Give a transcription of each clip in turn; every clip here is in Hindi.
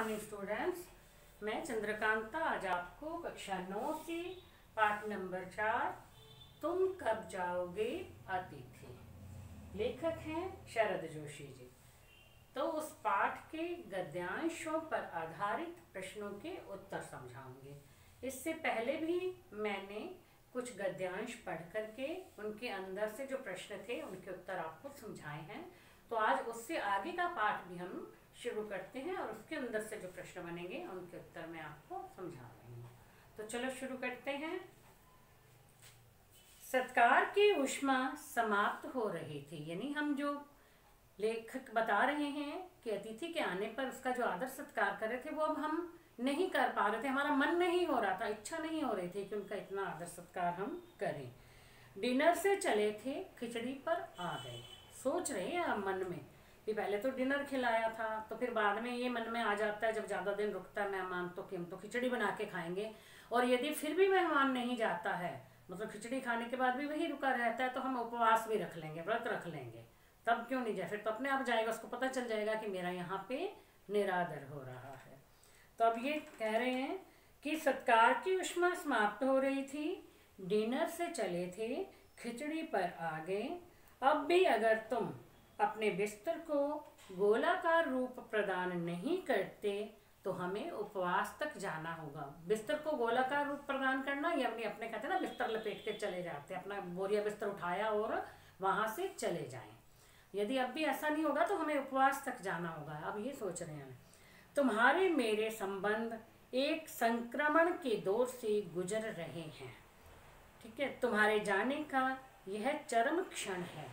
Morning students. मैं चंद्रकांता आज आपको कक्षा 9 से पाठ नंबर 4 तुम कब जाओगे अतिथि, लेखक हैं शरद जोशी जी। तो उस पाठ के गद्यांशों पर आधारित प्रश्नों के उत्तर समझाऊंगी। इससे पहले भी मैंने कुछ गद्यांश पढ़ करके उनके अंदर से जो प्रश्न थे उनके उत्तर आपको समझाए हैं। तो आज उससे आगे का पाठ भी हम शुरू करते हैं और उसके अंदर से जो प्रश्न बनेंगे उनके उत्तर मैं आपको समझा रही हूँ। तो चलो शुरू करते हैं। सत्कार की ऊष्मा समाप्त हो रही थी, यानी हम जो लेखक बता रहे हैं कि अतिथि के आने पर उसका जो आदर सत्कार कर रहे थे वो अब हम नहीं कर पा रहे थे, हमारा मन नहीं हो रहा था, इच्छा नहीं हो रही थी कि उनका इतना आदर सत्कार हम करें। डिनर से चले थे, खिचड़ी पर आ गए। सोच रहे हैं अब मन में कि पहले तो डिनर खिलाया था, तो फिर बाद में ये मन में आ जाता है जब ज़्यादा दिन रुकता है मेहमान तो कि हम तो खिचड़ी बना के खाएंगे। और यदि फिर भी मेहमान नहीं जाता है, मतलब खिचड़ी खाने के बाद भी वही रुका रहता है, तो हम उपवास भी रख लेंगे, व्रत रख लेंगे, तब क्यों नहीं जाए। फिर तो अपने आप जाएगा, उसको पता चल जाएगा कि मेरा यहाँ पे निरादर हो रहा है। तो अब ये कह रहे हैं कि सत्कार की ऊष्मा समाप्त हो रही थी, डिनर से चले थे, खिचड़ी पर आ गए। अब भी अगर तुम अपने बिस्तर को गोलाकार रूप प्रदान नहीं करते तो हमें उपवास तक जाना होगा। बिस्तर को गोलाकार रूप प्रदान करना, ये अपने कहते हैं ना, बिस्तर लपेट के चले जाते, अपना बोरिया बिस्तर उठाया और वहां से चले जाएं। यदि अब भी ऐसा नहीं होगा तो हमें उपवास तक जाना होगा। अब ये सोच रहे हैं, तुम्हारे मेरे संबंध एक संक्रमण के दौर से गुजर रहे हैं। ठीक है, तुम्हारे जाने का यह चरम क्षण है,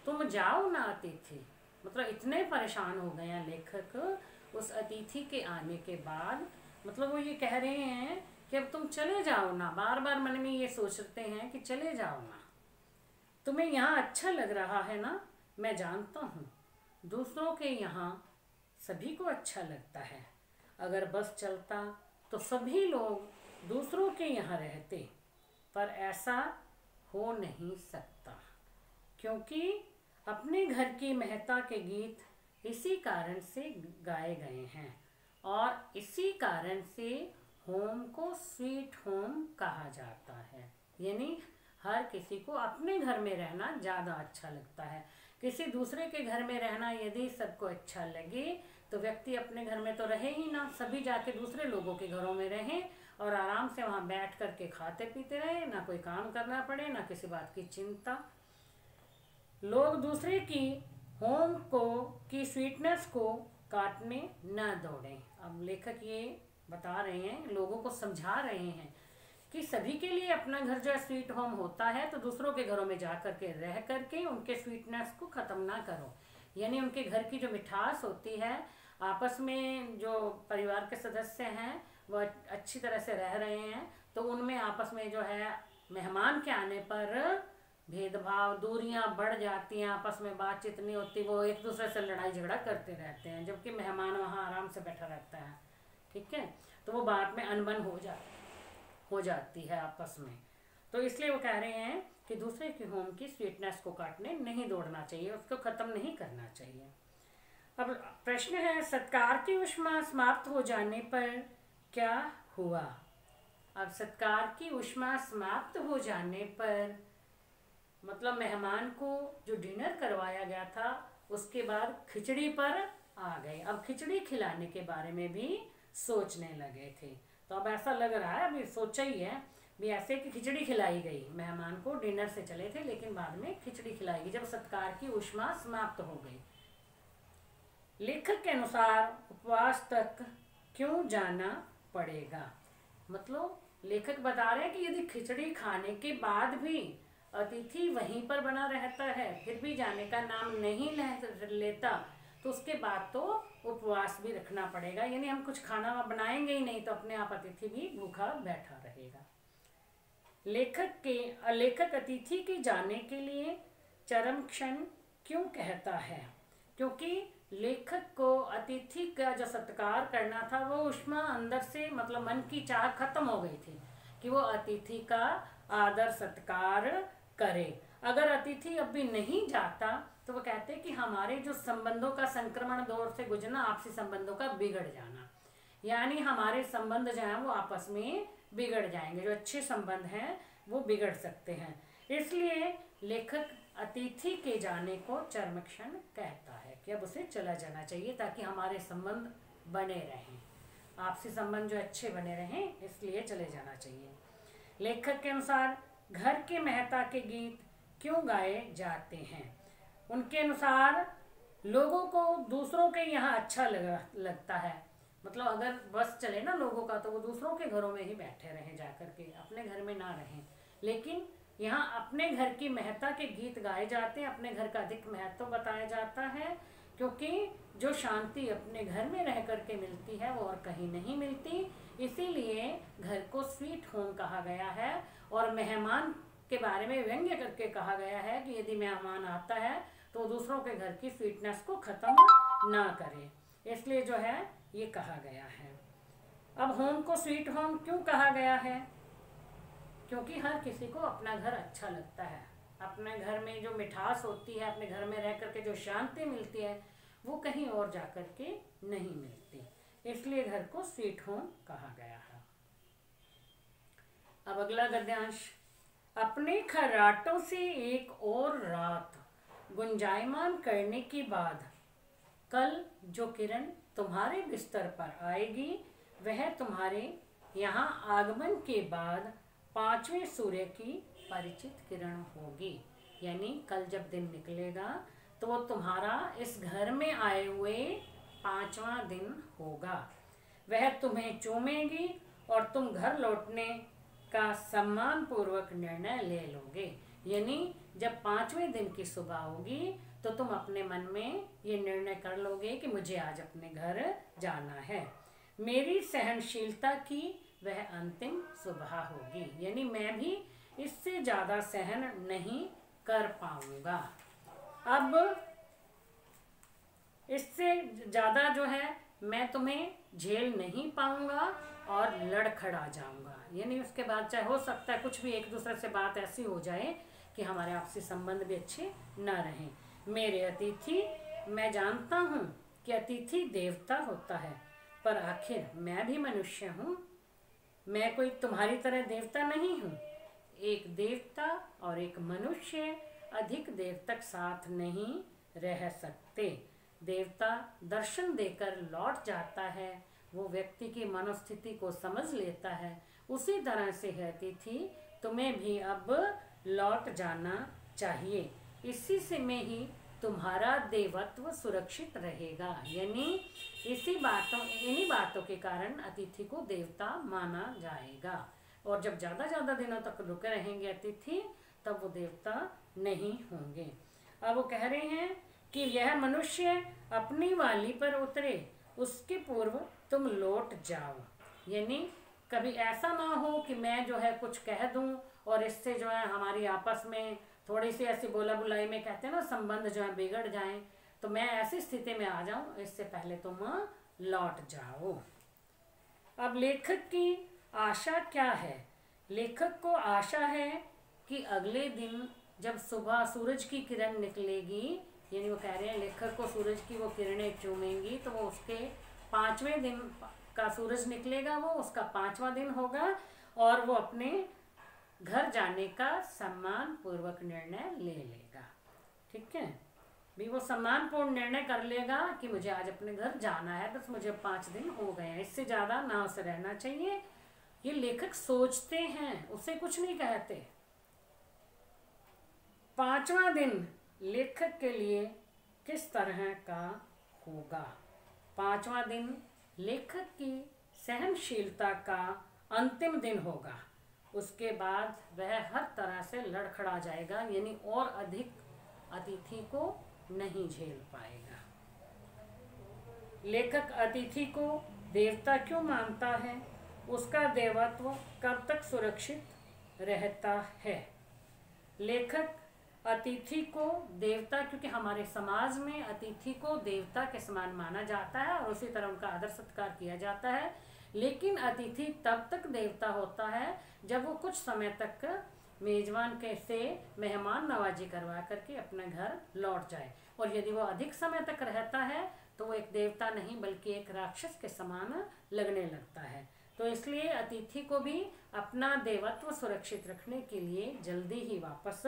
तुम जाओ ना अतिथि। मतलब इतने परेशान हो गए हैं लेखक उस अतिथि के आने के बाद। मतलब वो ये कह रहे हैं कि अब तुम चले जाओ ना, बार बार मन में ये सोचते हैं कि चले जाओ ना, तुम्हें यहाँ अच्छा लग रहा है ना। मैं जानता हूँ दूसरों के यहाँ सभी को अच्छा लगता है, अगर बस चलता तो सभी लोग दूसरों के यहाँ रहते, पर ऐसा हो नहीं सकता, क्योंकि अपने घर की महता के गीत इसी कारण से गाए गए हैं और इसी कारण से होम को स्वीट होम कहा जाता है। यानी हर किसी को अपने घर में रहना ज़्यादा अच्छा लगता है। किसी दूसरे के घर में रहना यदि सबको अच्छा लगे तो व्यक्ति अपने घर में तो रहे ही ना, सभी जाके दूसरे लोगों के घरों में रहें और आराम से वहाँ बैठ करके खाते पीते रहे, ना कोई काम करना पड़े, ना किसी बात की चिंता। लोग दूसरे की होम को की स्वीटनेस को काटने न दौड़ें। अब लेखक ये बता रहे हैं, लोगों को समझा रहे हैं कि सभी के लिए अपना घर जो है स्वीट होम होता है, तो दूसरों के घरों में जा करके रह करके उनके स्वीटनेस को ख़त्म ना करो। यानी उनके घर की जो मिठास होती है, आपस में जो परिवार के सदस्य हैं वह अच्छी तरह से रह रहे हैं, तो उनमें आपस में जो है मेहमान के आने पर भेदभाव, दूरियां बढ़ जाती हैं, आपस में बातचीत नहीं होती, वो एक दूसरे से लड़ाई झगड़ा करते रहते हैं, जबकि मेहमान वहाँ आराम से बैठा रहता है। ठीक है, तो वो बात में अनबन हो जाती है आपस में। तो इसलिए वो कह रहे हैं कि दूसरे के होम की स्वीटनेस को काटने नहीं दौड़ना चाहिए, उसको ख़त्म नहीं करना चाहिए। अब प्रश्न है, सत्कार की ऊष्मा समाप्त हो जाने पर क्या हुआ। अब सत्कार की ऊष्मा समाप्त हो जाने पर मतलब मेहमान को जो डिनर करवाया गया था उसके बाद खिचड़ी पर आ गए। अब खिचड़ी खिलाने के बारे में भी सोचने लगे थे। तो अब ऐसा लग रहा है, अभी सोचा ही है भी ऐसे कि खिचड़ी खिलाई गई मेहमान को, डिनर से चले थे लेकिन बाद में खिचड़ी खिलाई गई जब सत्कार की ऊष्मा समाप्त हो गई। लेखक के अनुसार उपवास तक क्यों जाना पड़ेगा। मतलब लेखक बता रहे हैं कि यदि खिचड़ी खाने के बाद भी अतिथि वहीं पर बना रहता है, फिर भी जाने का नाम नहीं लेता, तो उसके बाद तो उपवास भी रखना पड़ेगा। यानी हम कुछ खाना बनाएंगे ही नहीं तो अपने आप अतिथि भी भूखा बैठा रहेगा। लेखक अतिथि के जाने के लिए चरम क्षण क्यों कहता है, क्योंकि लेखक को अतिथि का जो सत्कार करना था वो ऊष्मा अंदर से, मतलब मन की चाह खत्म हो गई थी कि वो अतिथि का आदर सत्कार करे। अगर अतिथि अब भी नहीं जाता तो वो कहते कि हमारे जो संबंधों का संक्रमण दौर से गुजरना, आपसी संबंधों का बिगड़ जाना, यानी हमारे संबंध जो है वो आपस में बिगड़ जाएंगे, जो अच्छे संबंध हैं वो बिगड़ सकते हैं। इसलिए लेखक अतिथि के जाने को चर्म क्षण कहता है कि अब उसे चला जाना चाहिए, ताकि हमारे संबंध बने रहें, आपसी संबंध जो अच्छे बने रहें, इसलिए चले जाना चाहिए। लेखक के अनुसार घर के महता के गीत क्यों गाए जाते हैं? उनके अनुसार लोगों को दूसरों के यहाँ अच्छा लगता है। मतलब अगर बस चले ना लोगों का, तो वो दूसरों के घरों में ही बैठे रहें जाकर के, अपने घर में ना रहें। लेकिन यहाँ अपने घर की महत्ता के गीत गाए जाते हैं, अपने घर का अधिक महत्व बताया जाता है, क्योंकि जो शांति अपने घर में रह करके मिलती है वो और कहीं नहीं मिलती। इसीलिए घर को स्वीट होम कहा गया है, और मेहमान के बारे में व्यंग्य करके कहा गया है कि यदि मेहमान आता है तो दूसरों के घर की स्वीटनेस को खत्म ना करे, इसलिए जो है ये कहा गया है। अब होम को स्वीट होम क्यों कहा गया है? क्योंकि हर किसी को अपना घर अच्छा लगता है, अपने घर में जो मिठास होती है, अपने घर में रह करके जो शांति मिलती है, वो कहीं और जा कर के नहीं मिलती, इसलिए घर को स्वीट होम कहा गया है। अब अगला गद्यांश, अपने खर्राटों से एक और रात गुंजायमान करने के बाद कल जो किरण तुम्हारे बिस्तर पर आएगी वह तुम्हारे यहाँ आगमन के बाद 5वें सूर्य की परिचित किरण होगी। यानी कल जब दिन निकलेगा तो वो तुम्हारा इस घर में आए हुए 5वां दिन होगा। वह तुम्हें चूमेगी और तुम घर लौटने का सम्मान पूर्वक निर्णय ले लोगे। यानी जब 5वें दिन की सुबह होगी तो तुम अपने मन में ये निर्णय कर लोगे कि मुझे आज अपने घर जाना है। मेरी सहनशीलता की वह अंतिम सुबह होगी, यानी मैं भी इससे ज़्यादा सहन नहीं कर पाऊंगा। अब इससे ज़्यादा जो है मैं तुम्हें झेल नहीं पाऊंगा और लड़खड़ा जाऊंगा। यानी उसके बाद चाहे हो सकता है कुछ भी एक दूसरे से बात ऐसी हो जाए कि हमारे आपसी संबंध भी अच्छे ना रहें। मेरे अतिथि, मैं जानता हूँ कि अतिथि देवता होता है, पर आखिर मैं भी मनुष्य हूँ। मैं कोई तुम्हारी तरह देवता नहीं हूँ। एक देवता और एक मनुष्य अधिक देर तक साथ नहीं रह सकते। देवता दर्शन देकर लौट जाता है, वो व्यक्ति की मनोस्थिति को समझ लेता है। उसी तरह से है अतिथि, तुम्हें भी अब लौट जाना चाहिए। इसी से में ही तुम्हारा देवत्व सुरक्षित रहेगा। यानी इन्हीं बातों के कारण अतिथि को देवता माना जाएगा। और जब ज़्यादा दिनों तक रुके रहेंगे अतिथि, तब वो देवता नहीं होंगे। अब वो कह रहे हैं कि यह मनुष्य अपनी वाली पर उतरे, उसके पूर्व तुम लौट जाओ। यानी कभी ऐसा ना हो कि मैं जो है कुछ कह दूं और इससे जो है हमारी आपस में थोड़ी सी ऐसी बोला बुलाई में कहते हैं ना संबंध जो है बिगड़ जाएं, तो मैं ऐसी स्थिति में आ जाऊं, इससे पहले तुम लौट जाओ। अब लेखक की आशा क्या है? लेखक को आशा है कि अगले दिन जब सुबह सूरज की किरण निकलेगी, यानी वो कह रहे हैं लेखक को सूरज की वो किरणें चूमेंगी, तो वो उसके 5वें दिन का सूरज निकलेगा, वो उसका 5वां दिन होगा और वो अपने घर जाने का सम्मान पूर्वक निर्णय ले लेगा। ठीक है, भी वो सम्मानपूर्ण निर्णय कर लेगा कि मुझे आज अपने घर जाना है, बस मुझे 5 दिन हो गए हैं, इससे ज़्यादा ना उसे रहना चाहिए। ये लेखक सोचते हैं, उसे कुछ नहीं कहते। 5वां दिन लेखक के लिए किस तरह का होगा? 5वां दिन लेखक की सहनशीलता का अंतिम दिन होगा। उसके बाद वह हर तरह से लड़खड़ा जाएगा, यानी और अधिक अतिथि को नहीं झेल पाएगा। लेखक अतिथि को देवता क्यों मानता है? उसका देवत्व कब तक सुरक्षित रहता है? लेखक अतिथि को देवता, क्योंकि हमारे समाज में अतिथि को देवता के समान माना जाता है और उसी तरह उनका आदर सत्कार किया जाता है। लेकिन अतिथि तब तक देवता होता है जब वो कुछ समय तक मेजबान के से मेहमान नवाजी करवा करके अपने घर लौट जाए, और यदि वो अधिक समय तक रहता है तो वो एक देवता नहीं बल्कि एक राक्षस के समान लगने लगता है। तो इसलिए अतिथि को भी अपना देवत्व सुरक्षित रखने के लिए जल्दी ही वापस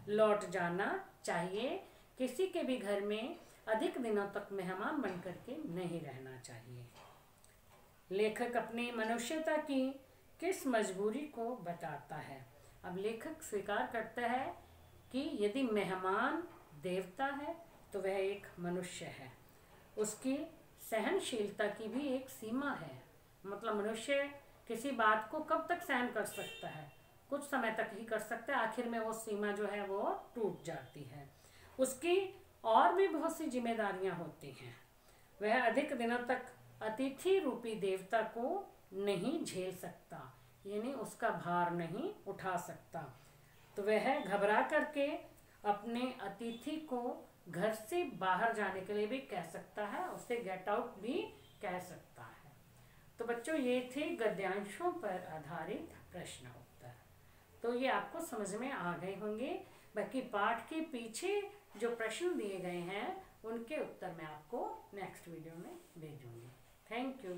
लौट जाना चाहिए। किसी के भी घर में अधिक दिनों तक मेहमान बन करके नहीं रहना चाहिए। लेखक अपनी मनुष्यता की किस मजबूरी को बताता है? अब लेखक स्वीकार करता है कि यदि मेहमान देवता है तो वह एक मनुष्य है, उसकी सहनशीलता की भी एक सीमा है। मतलब मनुष्य किसी बात को कब तक सहन कर सकता है? कुछ समय तक ही कर सकता है, आखिर में वो सीमा जो है वो टूट जाती है। उसकी और भी बहुत सी जिम्मेदारियां होती हैं। वह अधिक दिनों तक अतिथि रूपी देवता को नहीं झेल सकता, यानी उसका भार नहीं उठा सकता। तो वह घबरा करके अपने अतिथि को घर से बाहर जाने के लिए भी कह सकता है, उसे गेट आउट भी कह सकता है। तो बच्चों, ये थे गद्यांशों पर आधारित प्रश्न उत्तर। तो ये आपको समझ में आ गए होंगे। बाकी पाठ के पीछे जो प्रश्न दिए गए हैं उनके उत्तर मैं आपको नेक्स्ट वीडियो में भेजूंगी। Thank you.